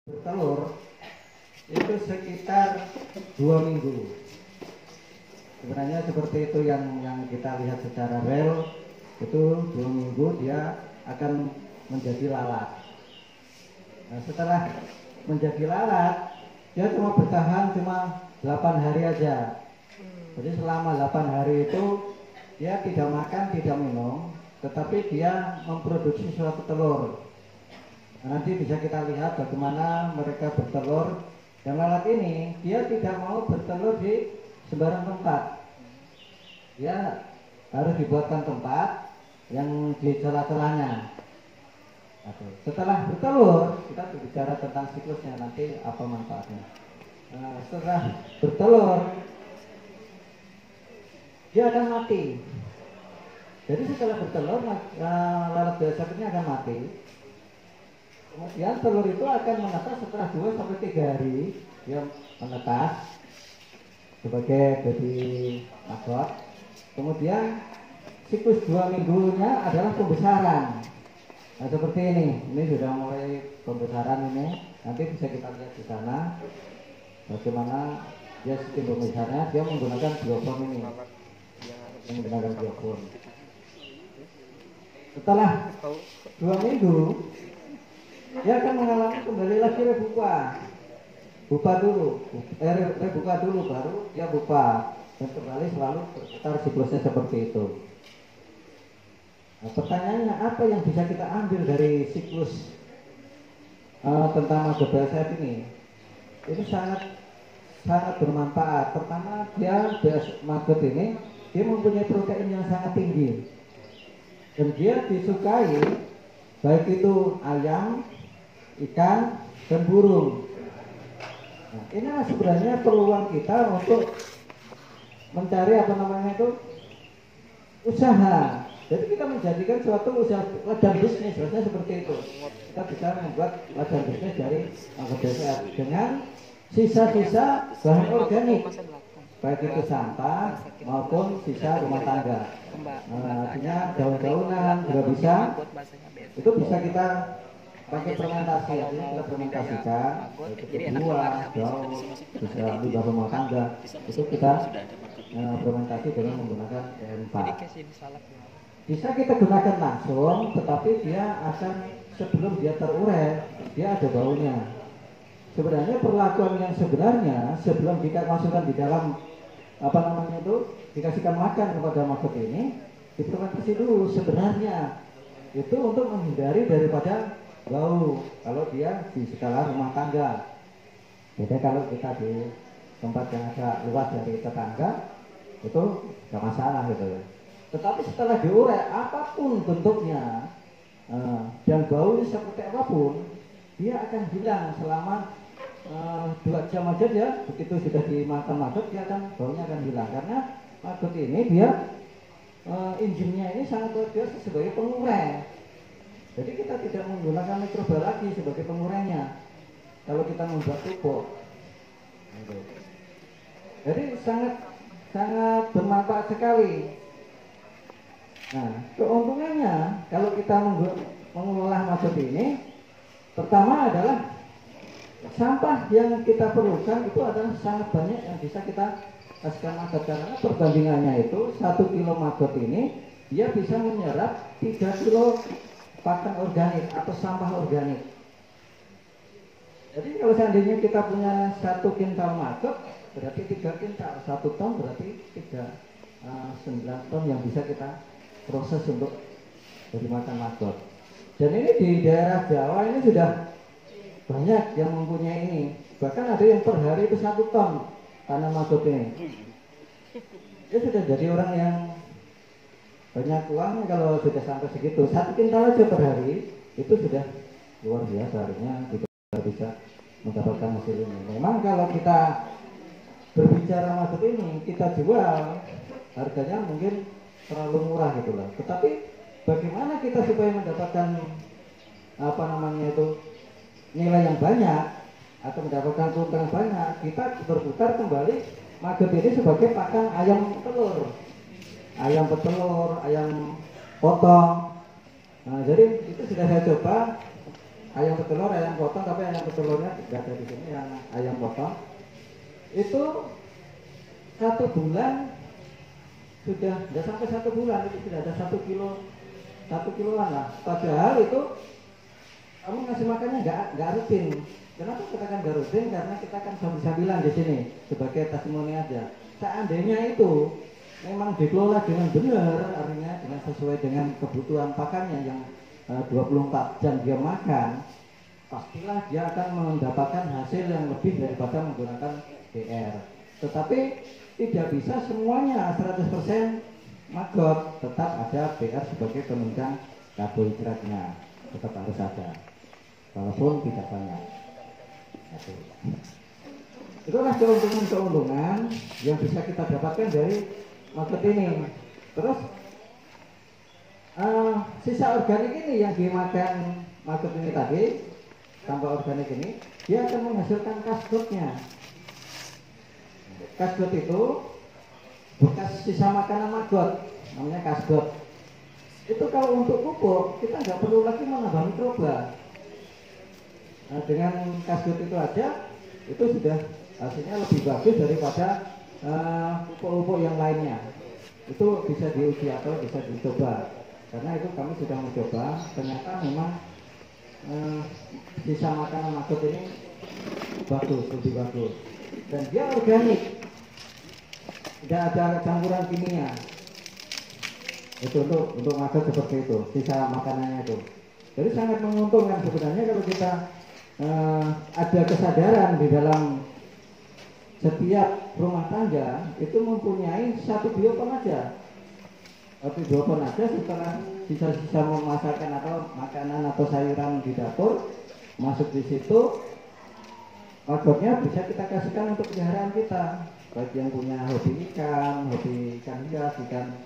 bertelur itu sekitar 2 minggu. Sebenarnya seperti itu yang kita lihat secara real, itu 2 minggu dia akan menjadi lalat. Nah, setelah menjadi lalat, dia cuma bertahan cuma 8 hari aja. Jadi selama 8 hari itu dia tidak makan, tidak minum, tetapi dia memproduksi suatu telur. Nah, nanti bisa kita lihat bagaimana mereka bertelur. Dan lalat ini dia tidak mau bertelur di sembarang tempat. Dia harus dibuatkan tempat yang di celah-celahnya. Setelah bertelur, kita berbicara tentang siklusnya nanti apa manfaatnya. Nah, setelah bertelur, dia akan mati. Jadi setelah bertelur, lalat biasa ini akan mati. Kemudian telur itu akan menetas setelah 2-3 hari. Dia menetas sebagai baby maggot. Kemudian siklus 2 minggunya adalah pembesaran. Nah, seperti ini sudah mulai pembesaran ini. Nanti bisa kita lihat di sana bagaimana dia sistem pembesarannya. Dia menggunakan biofilm ini, menggunakan biofilm. Setelah 2 minggu dia akan mengalami kembali lagi rebuka. Buka dulu, rebuka dulu baru dia buka, dan kembali selalu berputar siklusnya seperti itu. Nah, pertanyaannya apa yang bisa kita ambil dari siklus tentang maggot BASF ini? Itu sangat bermanfaat. Pertama, dia maggot ini dia mempunyai protein yang sangat tinggi, dan dia disukai baik itu ayam, ikan, dan burung. Nah, ini sebenarnya peluang kita untuk mencari usaha. Jadi kita menjadikan suatu usaha ladang bisnis, biasanya seperti itu. Kita bisa membuat ladang bisnis dari maggot BASF dengan sisa-sisa bahan organik, baik itu sampah maupun sisa rumah tangga. Artinya daun-daunan juga bisa. Itu bisa kita pakai fermentasi, artinya kita fermentasikan, baik itu buah, daun, bisa limbah rumah tangga. Itu kita fermentasi dengan menggunakan DMP. Bisa kita gunakan langsung, tetapi dia akan sebelum dia terurai, dia ada baunya. Sebenarnya perlakuan yang sebenarnya sebelum dimasukkan di dalam dikasihkan makan kepada maggot ini, difermentasi dulu sebenarnya. Itu untuk menghindari daripada bau kalau dia di skala rumah tangga. Jadi kalau kita di tempat yang agak luas dari tetangga itu gak masalah gitu ya. Tetapi setelah diurai apapun bentuknya dan baunya seperti apapun, dia akan hilang selama 2 jam aja. Dia begitu sudah dimakan maggot, dia baunya akan hilang karena maggot ini dia enzimnya ini sangat luar biasa sebagai pengurai. Jadi kita tidak menggunakan mikroba lagi sebagai pengurainya kalau kita membuat pupuk. Jadi sangat bermanfaat sekali. Nah, keuntungannya kalau kita mengolah maggot ini, pertama adalah sampah yang kita perlukan itu adalah sangat banyak yang bisa kita kasihkan maggot, karena perbandingannya itu 1 kilo maggot ini dia bisa menyerap 3 kilo pakan organik atau sampah organik. Jadi kalau seandainya kita punya 1 kintal maggot, berarti 3 kintal, 1 ton berarti 9 ton yang bisa kita proses untuk jadi makan maggot. Dan ini di daerah Jawa ini sudah banyak yang mempunyai ini. Bahkan ada yang per hari itu 1 ton tanam maggot ini. Dia sudah jadi orang yang banyak uang kalau sudah sampai segitu. 1 kintal aja per hari itu sudah luar biasa, artinya kita bisa mendapatkan hasil ini. Memang kalau kita berbicara maggot ini kita jual, harganya mungkin terlalu murah gitu lah. Tetapi bagaimana kita supaya mendapatkan nilai yang banyak atau mendapatkan keuntungan banyak, kita berputar kembali maggot ini sebagai pakan ayam telur. Ayam petelur, ayam potong. Nah, jadi itu sudah saya coba ayam petelur, ayam potong, tapi ayam petelurnya tidak ada di sini, yang ayam potong itu 1 bulan sudah tidak sampai 1 bulan itu sudah ada 1 kiloan lah. Padahal itu kamu ngasih makannya nggak rutin. Kenapa kita kan nggak rutin? Karena kita kan sambil-sambilan di sini sebagai testimoni aja. Seandainya itu memang dikelola dengan benar, artinya dengan sesuai dengan kebutuhan pakannya yang 24 jam dia makan, pastilah dia akan mendapatkan hasil yang lebih daripada menggunakan BR. Tetapi tidak bisa semuanya 100% maggot, tetap ada BR sebagai penunjang karbohidratnya, tetap harus ada, walaupun tidak banyak. Itulah keuntungan-keuntungan yang bisa kita dapatkan dari maggot ini. Terus sisa organik ini yang dimakan maggot ini tadi, sampah organik ini, dia akan menghasilkan kasgotnya. Kasgot itu bekas sisa makanan maggot, namanya kasgot. Itu kalau untuk pupuk kita nggak perlu lagi menambah mikroba. Nah, dengan kasgot itu aja, itu sudah hasilnya lebih bagus daripada pupuk-pupuk yang lainnya. Itu bisa diuji atau bisa dicoba. Karena itu kami sudah mencoba, ternyata memang sisa makanan maggot ini bagus, lebih bagus. Dan dia organik, tidak ada campuran kimia. Itu untuk maggot seperti itu, sisa makanannya itu. Jadi sangat menguntungkan sebenarnya kalau kita ada kesadaran di dalam setiap rumah tangga itu mempunyai 1 biopon aja. 1 biopon aja, setelah sisa-sisa memasakkan atau makanan atau sayuran di dapur masuk di situ, maggotnya bisa kita kasihkan untuk peliharaan kita, baik yang punya hobi ikan hias, ikan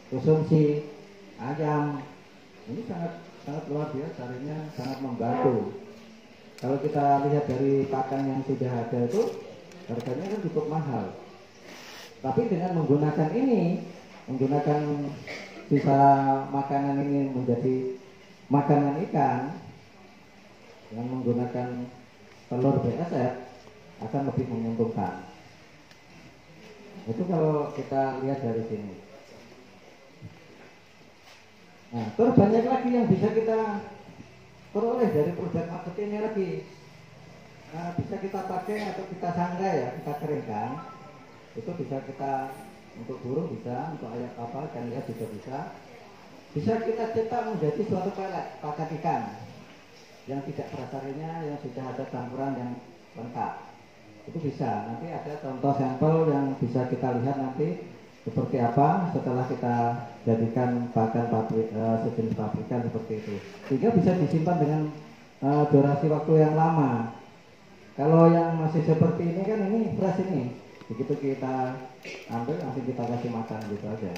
konsumsi, ayam. Ini sangat luar biasa, artinya sangat membantu. Kalau kita lihat dari pakan yang sudah ada itu harganya kan cukup mahal. Tapi dengan menggunakan sisa makanan ini menjadi makanan ikan, dengan menggunakan telur BSF akan lebih menguntungkan. Itu kalau kita lihat dari sini. Nah, terus banyak lagi yang bisa kita peroleh dari produk maggot ini lagi. Nah, bisa kita pakai atau kita sangrai ya, kita keringkan. Itu bisa kita untuk burung bisa, untuk ayam ikan hias juga bisa. Bisa kita cetak menjadi suatu pelet pakan ikan yang tidak prasarinya, yang sudah ada campuran yang lengkap. Itu bisa. Nanti ada contoh sampel yang bisa kita lihat nanti seperti apa setelah kita jadikan pakan sejenis pabrikan seperti itu, sehingga bisa disimpan dengan durasi waktu yang lama. Kalau yang masih seperti ini kan ini fresh ini, begitu kita ambil langsung kita kasih makan gitu aja.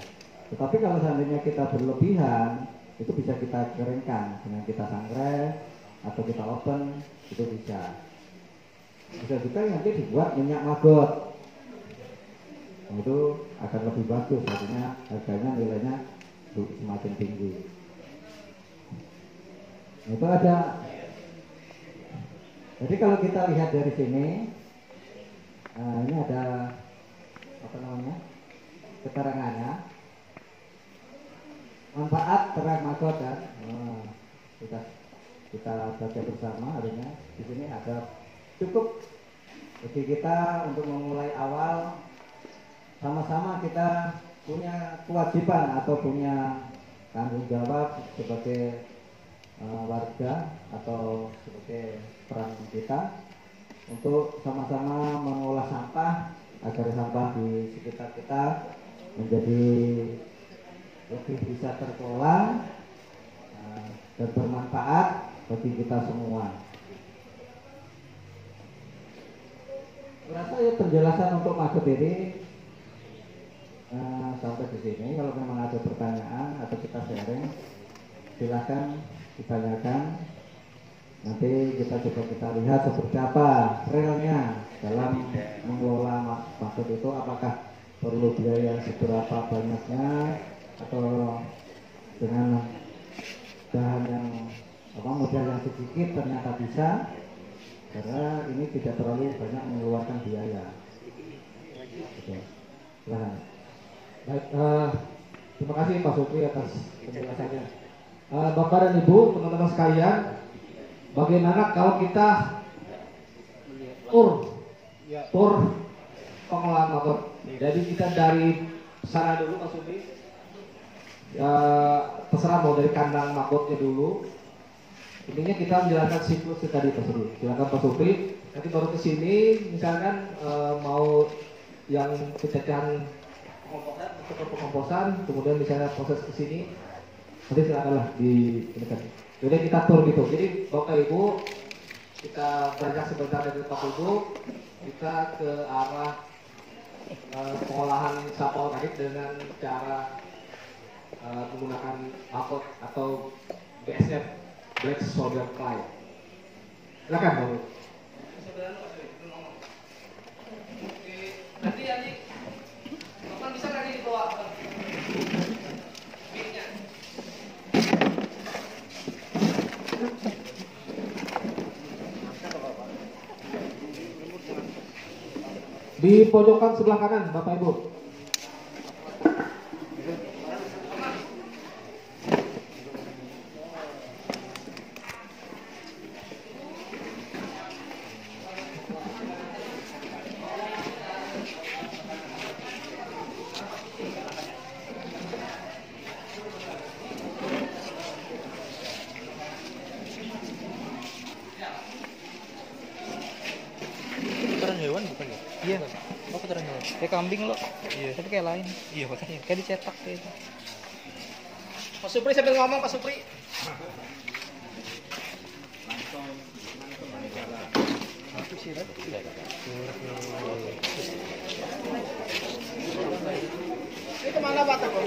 Tetapi kalau seandainya kita berlebihan, itu bisa kita keringkan dengan kita sangrai atau kita open, itu bisa. Bisa juga nanti dibuat minyak maggot. Itu akan lebih bagus, artinya harganya nilainya semakin tinggi. Itu ada. Jadi kalau kita lihat dari sini, ini ada apa namanya keterangannya, manfaat ternak maggot kan. Kita baca bersama, artinya di sini ada cukup bagi kita untuk memulai awal. Sama-sama kita punya kewajiban atau punya tanggung jawab sebagai warga atau sebagai peran kita untuk sama-sama mengolah sampah agar sampah di sekitar kita menjadi lebih bisa terkelola dan bermanfaat bagi kita semua. Merasa ya penjelasan untuk maggot ini sampai di sini. Kalau memang ada pertanyaan atau kita sharing, silakan ditanyakan. Nanti kita lihat seperti apa realnya dalam mengelola maggot itu, apakah perlu biaya seberapa banyaknya atau dengan bahan yang modal yang sedikit ternyata bisa, karena ini tidak terlalu banyak mengeluarkan biaya. Oke. Silahkan. Baik, terima kasih Pak Supri atas penjelasannya. Bapak dan Ibu, teman-teman sekalian, bagaimana kalau kita tur pengolahan motor? Jadi kita dari sana dulu Pak Supri, terserah mau dari kandang magotnya dulu. Intinya kita menjalankan siklus tadi Pak Supri. Silakan Pak Supri. Nanti baru ke sini, misalkan mau yang pencegahan pengomposan, kemudian misalnya proses ke sini, nanti silakanlah di dekat. Jadi kita tur gitu. Jadi Bapak Ibu, kita beranjak sebentar dari Bapak Ibu, kita ke arah pengolahan sapau tadi dengan cara menggunakan apot atau BSF, Black Soldier Fly. Silakan Bapak. Nanti Bapak bisa nanti dibawa mic-nya. Di pojokan sebelah kanan Bapak Ibu. Kotoran hewan bukan ya? Iya. Oh kotoran hewan. Kayak kambing loh. Iya. Tapi kayak lain. Iya makanya. Kayak dicetak kayak itu. Pak Supri sambil ngomong Pak Supri. Ini kemana Pak Teko?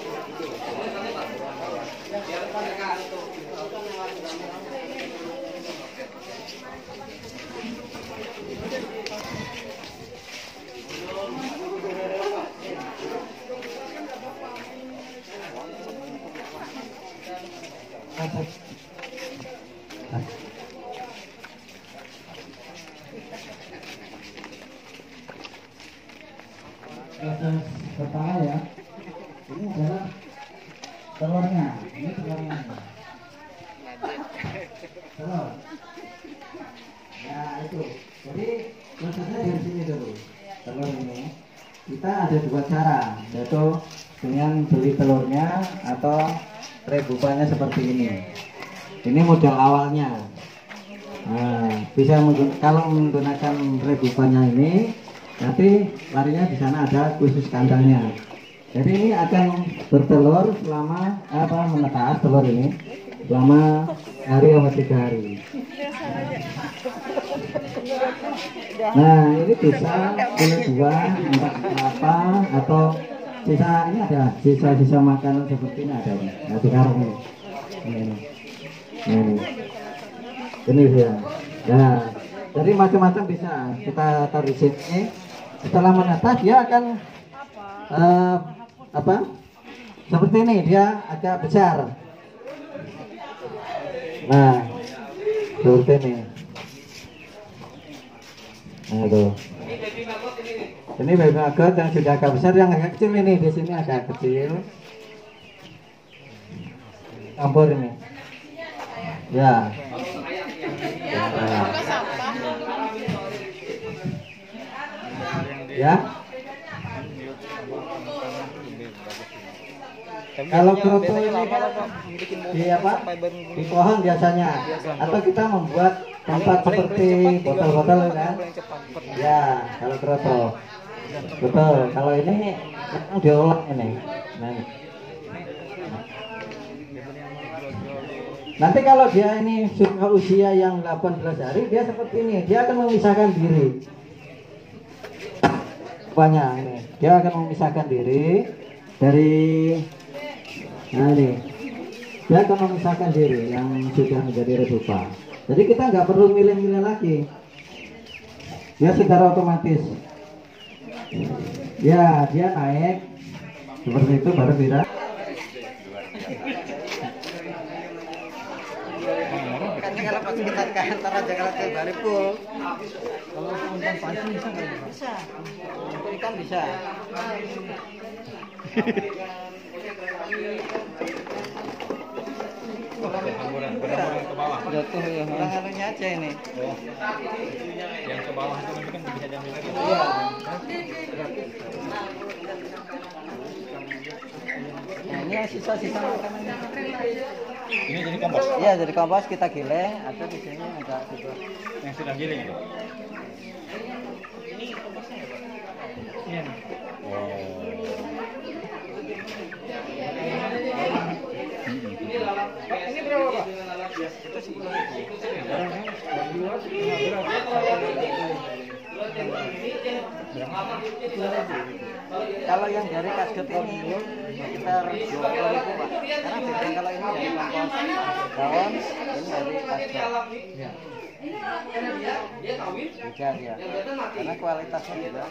Proses pertama ya, ini adalah telurnya. Ini telurnya. Telur. Ya itu. Jadi prosesnya dari sini dulu. Telur ini kita ada dua cara, yaitu dengan beli telurnya atau rebukannya seperti ini. Ini modal awalnya. Nah, bisa kalau menggunakan rebukannya ini, nanti larinya di sana ada khusus kandangnya. Jadi ini akan bertelur selama menetas telur ini selama hari atau 3 hari. Nah ini bisa boleh 2, 4, 8 atau sisa ini ada sisa makanan seperti ini ada. Nah di karung ini. Ini dia. Nah jadi macam-macam bisa kita taruh di sini. Setelah menetas dia akan seperti ini, dia agak besar. Nah seperti ini. Nah tuh. Ini baby maggot yang sudah agak besar, yang agak kecil ini di sini agak kecil. Campur ini. Ya. Ya. Kalau kroto ini kan di pohon biasanya, atau kita membuat tempat seperti botol-botol kan. Ya, kalau kroto. Betul. Kalau ini memang diolah ini. Nanti kalau dia ini sudah usia yang 18 hari, dia seperti ini, dia akan memisahkan diri. Banyak ini, dia akan memisahkan diri dari, nah ini, dia akan memisahkan diri yang sudah menjadi redupa. Jadi kita nggak perlu milih-milih lagi, dia secara otomatis. Ya, dia naik seperti itu baru tidak. kita ke antar aja kalau ke Baripul. Kalau umpan pancing bisa nggak? Bisa. Untuk ikan bisa. Berhamburan ke bawah. Jatuh ya. Kurang halunya aja ini. Oh. Yang ke bawah itu nanti kan bisa diambil lagi. Iya. Nah, ini sisa-sisa makanannya. Ini jadi kompos. Iya, jadi kompos kita giling, ada di sini ada gitu. Yang sudah giling itu. Iya. Ini berapa Pak? Itu 10.000. Kalau yang dari kasket ini sekitar 20.000 Pak. Karena beda kalau ini dari kompos daun, ini dari kasket. Iya. Beda ya. Karena kualitasnya juga.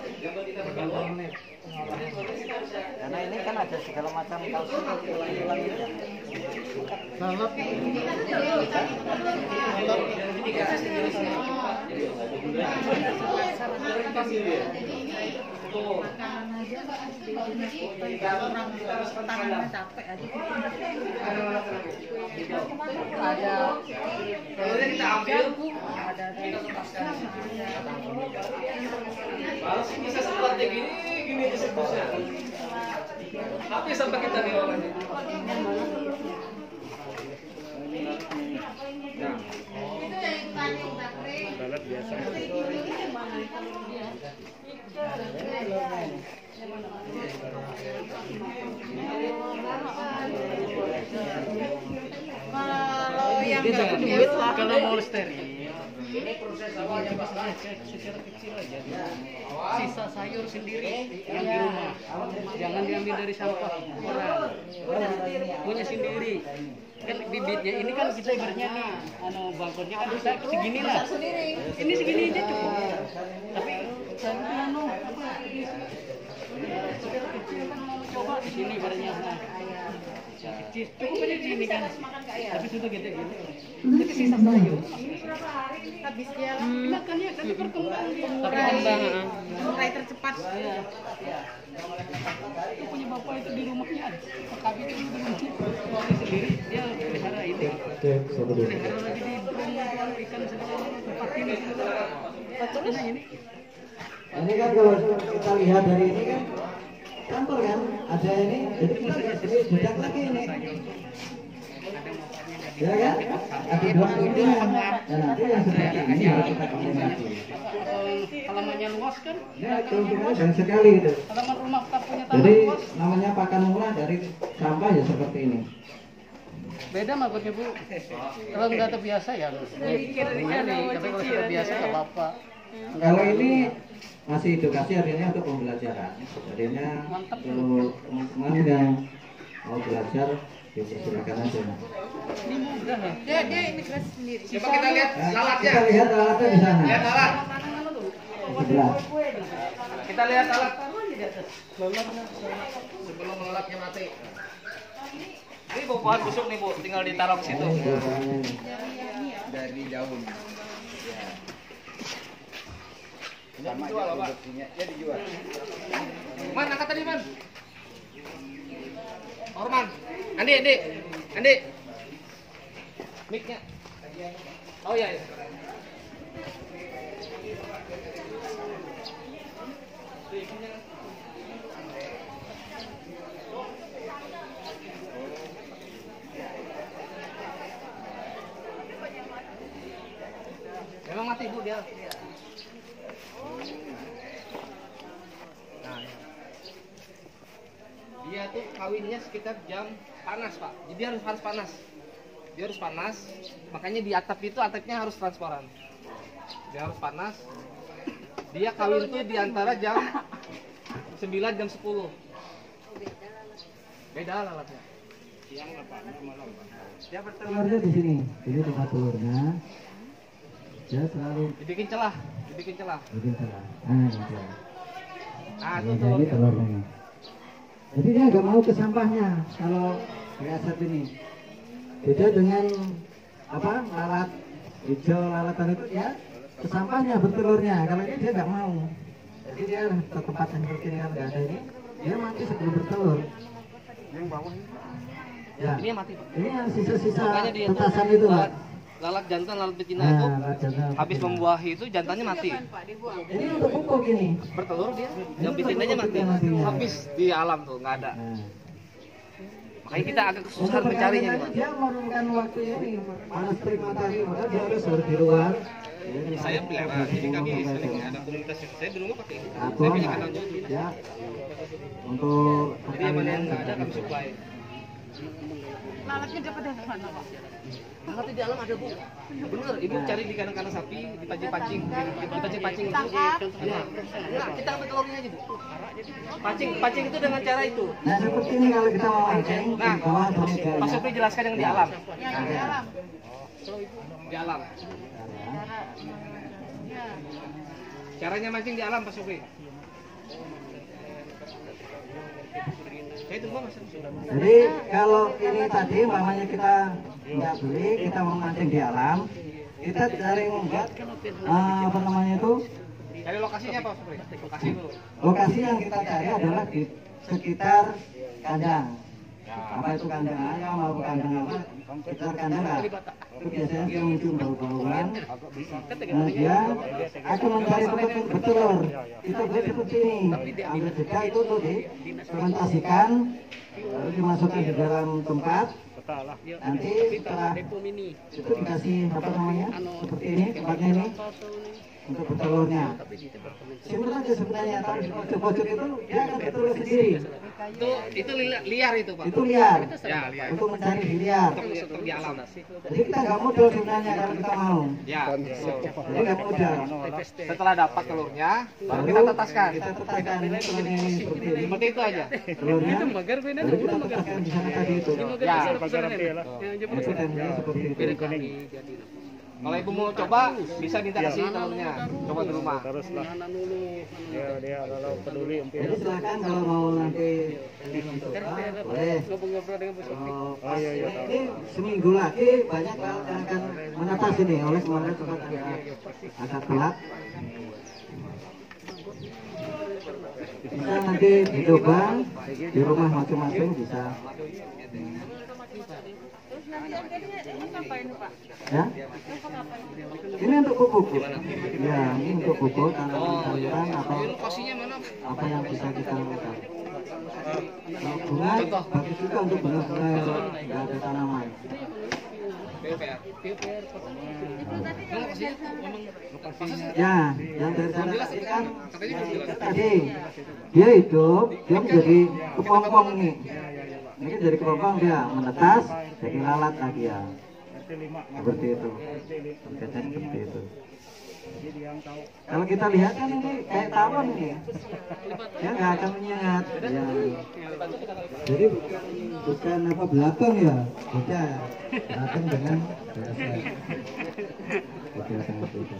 Karena ini kan ada segala macam kalsium tulang itu. Balap. Bisa seperti gini disebutnya. Tapi sampai kita di bawahnya. Balat biasa. Kalau yang nggak duit lah. Kalau mau steril, ini proses awalnya masalahnya secara kecil aja. Sisa sayur sendiri yang di rumah, jangan diambil dari sampah orang. Punya sendiri. Kan bibitnya ini kan kita ibaratnya nih, bangkotnya kan bisa segini lah. Ini segini aja cukup. Tapi saya secara kecil kan mau coba di sini ibaratnya. Kecil, cukup aja di sini kan. Tapi sudah gede-gede. Tapi sisa sayur. Habis dia Makannya nanti berkembang dia. mulai tercepat. Itu punya bapak itu di rumahnya ada. Kami itu di rumahnya. Suami sendiri dia pelihara ini. Pelihara lagi di rumah ikan segala tempat ini. Nah ini. Ini kan kalau kita lihat dari ini kan campur kan, ada ini, jadi kita jadi jedak lagi ini. Ya kan? Ada dua keuntungan. Dan nanti yang seperti ini harus kita kombinasi. Halamannya luas kan? Ya, keuntungannya banyak sekali itu. Halaman rumah kita punya tanah Jadi luas. namanya pakan murah dari sampah ya seperti ini. Beda makanya Bu. Kalau nggak terbiasa ya lumayan nih. Tapi kalau sudah biasa nggak apa-apa. Kalau ini masih edukasi artinya untuk pembelajaran. Artinya untuk teman-teman yang mau belajar dipersilakan aja. Ini mudah ya. Dia imigrasi sendiri. Coba kita lihat lalatnya. Kita lihat alatnya di sana. Lihat alat. Di sebelah. Kita lihat alat. Sebelum lalatnya mati. Ini Bu pohon busuk nih Bu, tinggal ditaruh ke situ. Ini biasanya ini. Dari daun. Sama dijual apa? Ya dijual. Man, angkat tadi Man. Orman. Andi. Mic-nya. Oh iya. Memang mati Bu dia. Nah, dia tuh kawinnya sekitar jam panas Pak. Jadi harus panas. Dia harus panas. Makanya di atapnya harus transparan. Dia harus panas. Dia kawin tuh di antara jam 9 jam 10. Beda lalatnya. Siang apa? Malam. Dia Telurnya di sini. Ini tempat telurnya. Dia selalu dibikin celah. bikin celah. Nah, itu Ini telurnya. telurnya. Jadi dia nggak mau ke sampahnya kalau di aset ini. Beda dengan lalat hijau lalatan itu dia ke sampahnya bertelurnya. Kalau ini dia nggak mau. Jadi dia ke tempat yang seperti ini, kalau nggak ada ini, dia mati sebelum bertelur. Yang bawah ini. Ya. Ini yang mati, Pak. Ini yang sisa-sisa Makanya dia petasan itu, Pak. lalat jantan, lalat betina Nah, itu lalat jantan, habis betina. membuahi itu jantannya mati. Ini untuk pupuk ini. Bertelur dia, yang betinanya mati. Matinya. Habis di alam tuh nggak ada. Nah. Makanya kita agak Untuk kesusahan mencarinya nih, Pak. dia memerlukan waktu ini. Panas terik matahari, maka dia harus di luar. Saya pelihara, jadi kami sering ada komunitas. Saya di rumah pakai ini. Saya Aturan, punya kandang juga. ya. Untuk Jadi yang mana yang nggak ada kami supply. Lalatnya dapat dari mana, Pak? Lalat di dalam ada, Bu. Bener, ibu cari di kandang-kandang sapi, di pancing-pancing, di pancing-pancing itu. Iya. Enggak, kita ambil telurnya aja, Bu. Pancing itu dengan cara itu. Nah, seperti ini kalau kita mau mancing, Nah, di bawah atau di Pak Supri jelaskan yang di alam. Yang di dalam. Di alam. Ya. Caranya mancing di alam, Pak Supri. Saya tunggu Mas. Jadi kalau ini tadi umpamanya kita nggak beli, kita mau mancing di alam, kita cari membuat apa namanya itu, Cari lokasinya Pak Supri. Lokasi dulu. lokasi yang kita cari adalah di sekitar kandang. Apa itu kandang ayam maupun kandang apa, sekitar kandang lah. Itu biasanya dia muncul bau-bauan. Nah, dia akan mencari tempat yang bertelur. Itu dia seperti ini. Ambil jeda itu tuh difermentasikan, lalu dimasukkan di dalam tempat. Nanti setelah itu dikasih apa namanya, seperti ini tempatnya ini untuk bertelurnya. Simpel aja sebenarnya, tapi di pojok-pojok itu dia akan bertelur sendiri. Itu liar itu Pak. Itu liar. Ya, liar. Untuk mencari di liar. Untuk di alam. Jadi kita nggak modal sebenarnya kalau kita mau. Ya. Jadi nggak modal. Setelah dapat telurnya, baru kita tetaskan. Kita tetaskan ini telurnya ini seperti ini. Seperti itu aja. Telurnya. Baru kita tetaskan di sana tadi itu. Ya. Itu tekniknya seperti itu. Kalau ibu mau coba, bisa minta kasih telurnya. Coba di rumah. Jadi silakan kalau mau nanti dicoba, boleh. Ini seminggu lagi banyak lalat yang akan menetas ini. Oleh kemarin sempat agak telat. Bisa nanti dicoba di rumah masing-masing bisa. Ya, ini untuk pupuk. Ya, ini untuk pupuk tanaman-tanaman atau apa yang bisa kita lakukan. Kalau bunga bagus juga untuk bunga-bunga yang nggak ada tanaman. Ya, yang dari sana tadi kan tadi dia hidup, dia menjadi kepompong ini. Ini jadi kepompong, dia menetas jadi lalat lagi ya. Seperti itu. Kecil seperti itu. Kalau kita lihat kan ini kayak tawon ini, ya nggak akan menyengat. Ya. Jadi bukan apa belakang ya, beda. Belakang dengan biasa. Beda sangat beda.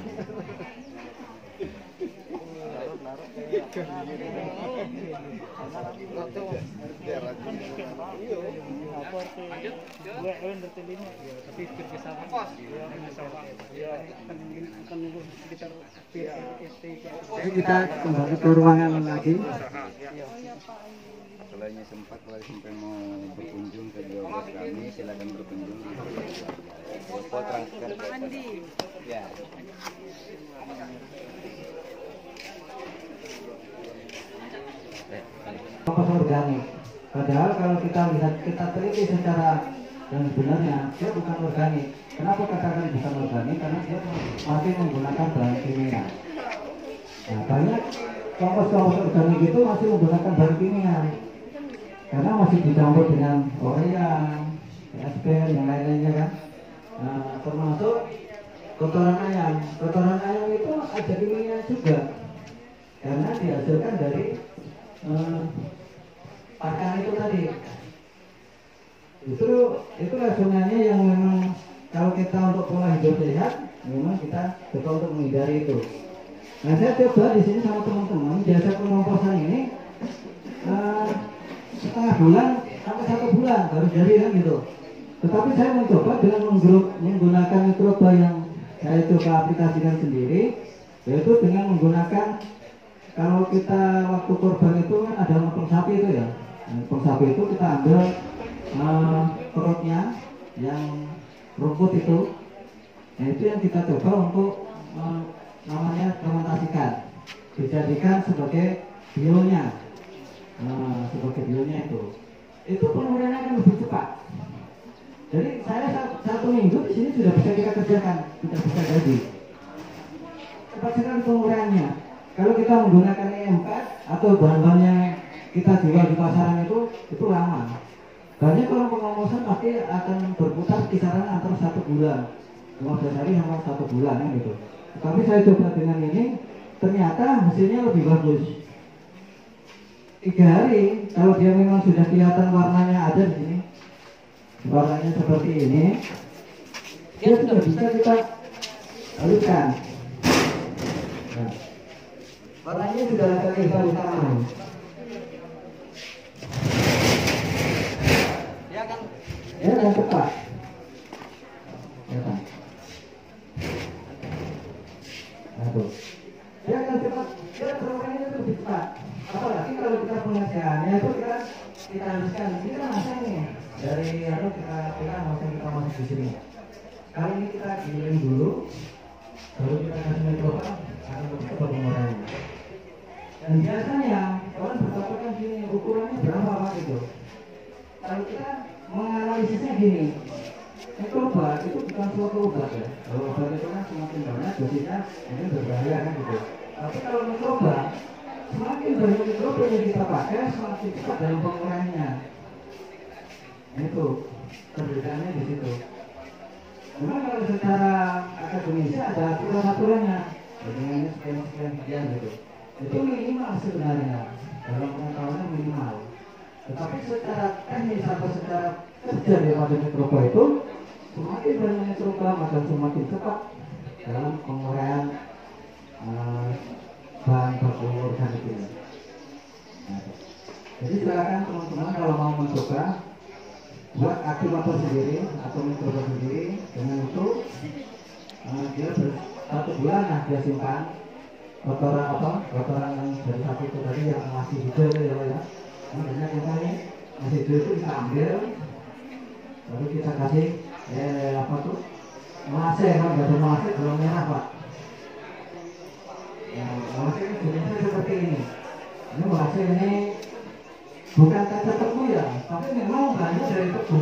Jadi kita kembali ke ruangan lagi. Selainnya sempat kalau sampai mau berkunjung ke 12 kami, silakan berkunjung di Info transfer. Ya. Kompos organik. Padahal kalau kita lihat, kita teliti secara yang sebenarnya dia bukan organik. Kenapa katakan bukan organik? Karena dia masih menggunakan bahan kimia. Nah, banyak kompos organik itu masih menggunakan bahan kimia. Karena masih dicampur dengan urea, SPR, yang lain-lainnya kan. Nah, termasuk kotoran ayam. Kotoran ayam itu ada kimia juga. Karena dihasilkan dari pakan itu tadi. Justru itulah sebenarnya yang memang kalau kita untuk pola hidup sehat, memang kita coba untuk menghindari itu. Nah, saya coba di sini sama teman-teman biasa pengomposan ini setengah bulan sampai 1 bulan baru jadi kan gitu. Tetapi saya mencoba dengan menggunakan mikroba yang saya coba aplikasikan sendiri, yaitu dengan menggunakan, kalau kita waktu korban itu kan ada motong sapi itu ya, motong sapi itu kita ambil perutnya yang rumput itu, nah itu yang kita coba untuk namanya fermentasikan, dijadikan sebagai bionya, sebagai bionya itu pengurayannya akan lebih cepat. Jadi saya 1 minggu di sini sudah bisa kita kerjakan, sudah bisa jadi. Cepat sekali pengurayannya. Kalau kita menggunakan EM4 atau bahan-bahan yang kita jual di pasaran itu lama. Banyak kalau pengomosan pasti akan berputar kisaran antara 1 bulan, 15 hari sama 1 bulan gitu. Tapi saya coba dengan ini, ternyata hasilnya lebih bagus. 3 hari, kalau dia memang sudah kelihatan warnanya ada di sini, warnanya seperti ini, dia sudah bisa kita haluskan. Nah, warnanya sudah agak hitam-hitam. Dia akan cepat. Ya kan? Nah, tuh. Dia akan cepat. Dia permukaannya itu lebih cepat. Apalagi kalau kita pengerjaannya itu kita haluskan. Ini kan masang nih. Dari kita masang kita masuk di sini. Kali ini kita giling dulu, baru kita kasih mencoba akan lebih cepat pengurayannya. Dan biasanya orang berpatokan gini, ukurannya berapa Pak gitu. Kalau kita menganalisisnya gini, mikroba itu bukan suatu obat ya. Kalau obat itu kan semakin banyak dosisnya ini berbahaya kan gitu. Tapi kalau mikroba, semakin banyak mikroba yang kita pakai, semakin cepat dalam penguraiannya. Itu perbedaannya di situ. Memang kalau secara akademisnya ada aturan-aturannya. Jadi ini sekian gitu. Itu minimal sebenarnya, dalam pengetahuannya minimal. Tetapi secara teknis atau secara kerja daripada mikroba itu, semakin banyak mikroba maka semakin cepat dalam penguraian bahan baku organik ini. Nah, jadi silakan teman-teman kalau mau mencoba, buat aktivator sendiri atau mikroba sendiri. Dengan itu dia 1 bulan nah dia simpan kotoran yang dari sapi itu tadi yang masih hijau itu ya. Banyak yang tadi masih hijau itu kita ambil, lalu kita kasih melase, kalau nggak ada melase belum merah Pak. Nah, melase ini jenisnya seperti ini. Ini melase ini bukan kaca tebu ya, tapi memang bahannya dari tebu.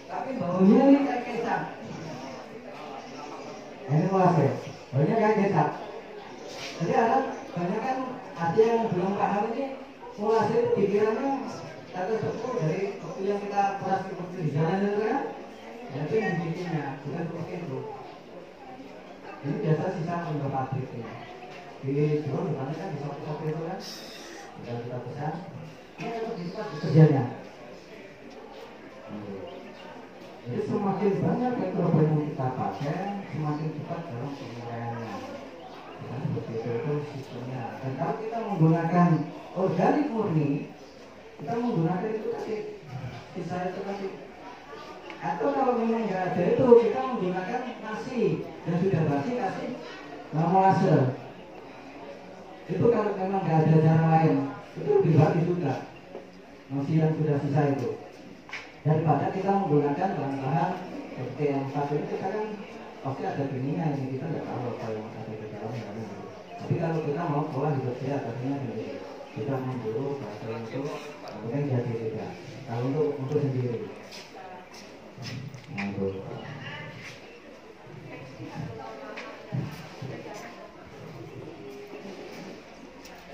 Tapi baunya ini kayak kecap. Ini melase, baunya kayak kecap. Jadi banyak kan ada yang belum paham ini melase itu pikirannya kaca tebu dari waktu yang kita peras seperti di jalan itu kan. Itu yang bikinnya, bukan seperti itu. Ini biasa sisa untuk pabrik ya. Di jual di mana kan di shop-shop itu kan, sudah kita pesan. Ini harus bisa kerjanya. Jadi semakin banyak mikroba yang kita pakai, semakin cepat dalam penguraiannya. Nah, seperti itu sistemnya. Dan kalau kita menggunakan organik murni, kita menggunakan itu tadi, sisa itu tadi. Atau kalau memang nggak ada itu, kita menggunakan nasi yang sudah basi, kasih molase. Itu kalau memang nggak ada cara lain, itu lebih bagus juga nasi yang sudah sisa itu. Daripada kita menggunakan bahan-bahan seperti yang satu ini, kita kan pasti ada benihnya ini, kita nggak tahu apa yang ada di dalamnya. Tapi kalau kita mau pola hidup sehat, artinya kita memburu bahasa itu, kemudian jadi tidak. Kalau untuk sendiri.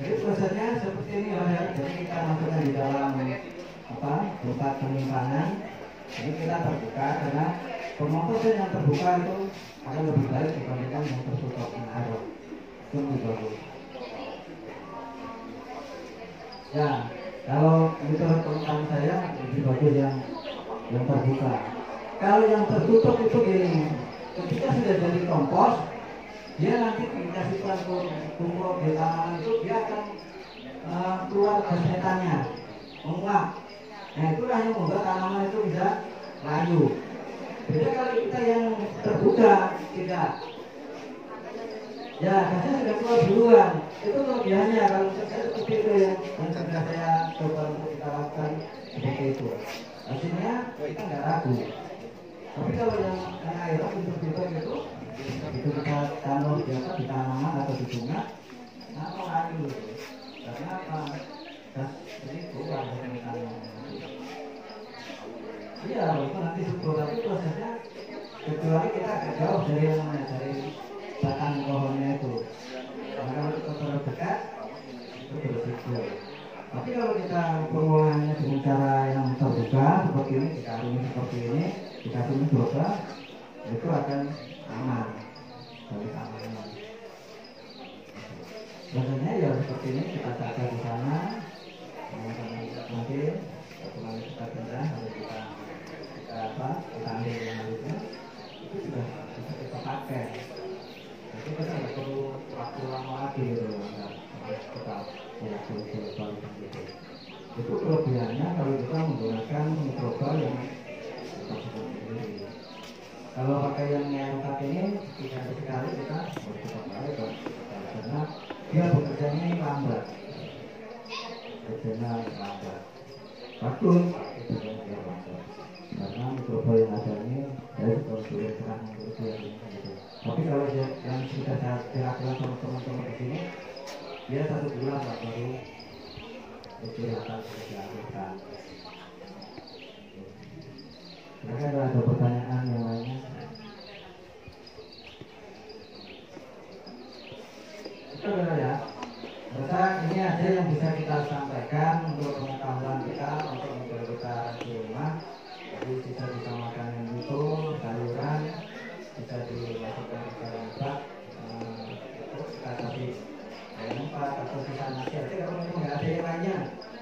Jadi prosesnya seperti ini ya. Jadi kita masukkan di dalam tempat penyimpanan. Ini kita terbuka karena pemotong yang terbuka itu akan lebih baik dibandingkan yang tertutup air. Itu lebih bagus. Ya, kalau menurut pengetahuan saya lebih bagus yang terbuka. Kalau yang tertutup itu gini, ketika sudah jadi kompos, dia nanti dikasih kumpul di tanaman itu, dia akan keluar gas metannya. menguap. Nah itulah yang membuat tanaman itu bisa layu. Beda kalau kita yang terbuka tidak. Ya gasnya sudah keluar duluan. Itu kelebihannya kalau saya seperti itu yang sudah saya coba untuk kita lakukan seperti itu. Hasilnya kita nggak ragu. Tapi kalau yang air bentuk-bentuk itu kita tanam di tanaman atau di bunga, nah layu. Karena apa? Jadi keluar dari tanaman. Iya, itu nanti subur, tapi prosesnya kecuali kita agak jauh dari yang mana, dari batang pohonnya itu. Karena kalau kita terlalu dekat, itu berisiko. Tapi kalau kita pengolahannya dengan cara yang terbuka seperti ini, dikarungi seperti ini, dikasih mikroba, itu akan aman dari tanaman. Biasanya ya seperti ini kita catat di sana, mungkin setelah kita pindah, lalu kita ambil yang lainnya, itu sudah bisa kita pakai. Jadi kita nggak perlu waktu lama lagi gitu, kita bolak-balik gitu. Itu kelebihannya kalau kita menggunakan mikroba yang kita sendiri. Kalau pakai yang pakai ini, tidak sekali kita berputar balik karena dia bekerjanya lambat. Bekerjanya lambat. Bagus, itu dia lambat. Karena mikroba yang ada ini dari konsulen serang yang gitu. Tapi kalau yang sudah saya lakukan sama teman-teman di sini, dia 1 bulan lah baru kelihatan sudah dilakukan. Mereka ada pertanyaan yang lainnya? Itu benar ya. Ternyata ini ada yang bisa kita sampaikan untuk pengetahuan kita, untuk modal kita di rumah. Jadi bisa disamakan itu sayuran, bisa dimasukkan ke dalam bak, kita kasih ayam 4 atau sisa nasi aja. Kalau memang nggak ada yang lainnya,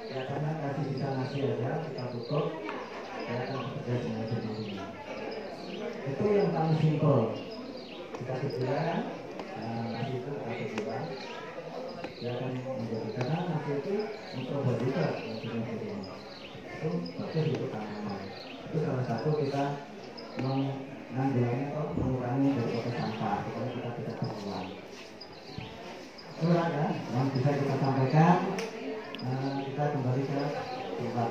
ya karena kasih sisa nasi aja, kita tutup, kelihatan bekerja dengan sendiri. Itu yang paling simpel. Dikasih gula, nasi itu dikasih gula, dia akan menjadi karena nasi itu mikroba juga yang itu bagus untuk tanaman. Itu salah satu kita menanggulangi atau mengurangi dari sampah supaya kita tidak terbuang. Itu ada yang bisa kita sampaikan. Kita kembali ke tempat.